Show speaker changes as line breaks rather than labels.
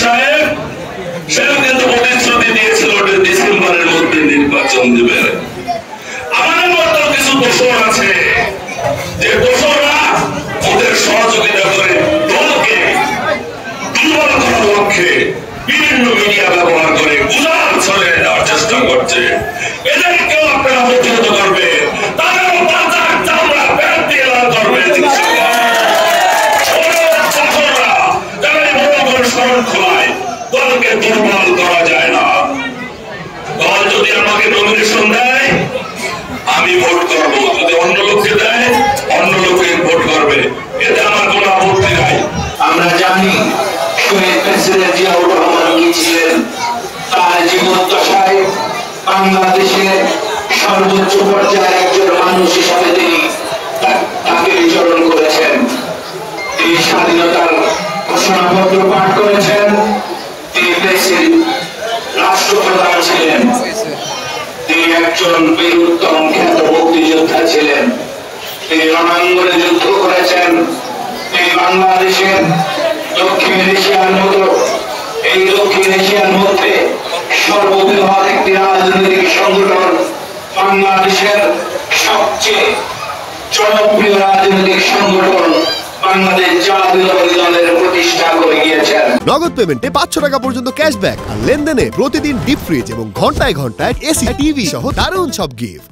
সাহেব সেও কিন্তু প্রতিশ্রুতি দিয়েছিল ডিসেম্বরের মধ্যে নির্বাচন দিবে। আমাদের মতো কিছু দোষর আছে যে দোষররা ওদের সহযোগিতা করে দলকে দুর্বল করার লক্ষ্যে বিভিন্ন মিডিয়া ব্যবহার করে গুজব ছড়িয়ে দেওয়ার চেষ্টা করছে। এদেরকেও আপনারা প্রতিহত করবে, তাদেরও পাতার চামড়া ব্যাগ দিয়ে লাল করবে। দলকে দুর্বল করা যায় না। দল যদি আমাকে নমিনেশন দেয় আমি ভোট করবো, যদি অন্য লোককে দেয় অন্য লোকে ভোট করবে, এতে আমার কোনো আপত্তি নাই।
আমরা জানি শহীদ প্রেসিডেন্ট জিয়াউর রহমান কি ছিলেন। তার জীবদ্দশায় বাংলাদেশের সর্বোচ্চ পর্যায়ের একজন মানুষ হিসাবে তিনি তাকে বিচরণ করেছেন। তিনি স্বাধীনতার ঘোষণাপত্র পাঠ করেছেন। তিনি রাষ্ট্রপ্রধান ছিলেন। তিনি একজন বীরোত্তম খ্যাত মুক্তিযোদ্ধা ছিলেন। তিনি রণাঙ্গনে যুদ্ধ করেছেন। তিনি বাংলাদেশের দক্ষিণ এশিয়ার মতো এই দক্ষিণ এশিয়ার মধ্যে সর্ববৃহৎ একটি রাজনৈতিক সংগঠন, বাংলাদেশের সবচেয়ে জনপ্রিয় রাজনৈতিক সংগঠন বাংলাদেশ জাতীয়তাবাদী দলের প্রতিষ্ঠা করে গিয়েছেন।
নগদ পেমেন্টে 500 টাকা পর্যন্ত ক্যাশব্যাক আর লেনদেনে প্রতিদিন ডিপ ফ্রিজ এবং ঘন্টায় ঘন্টায় এসি টিভি সহ দারুণ সব গিফট।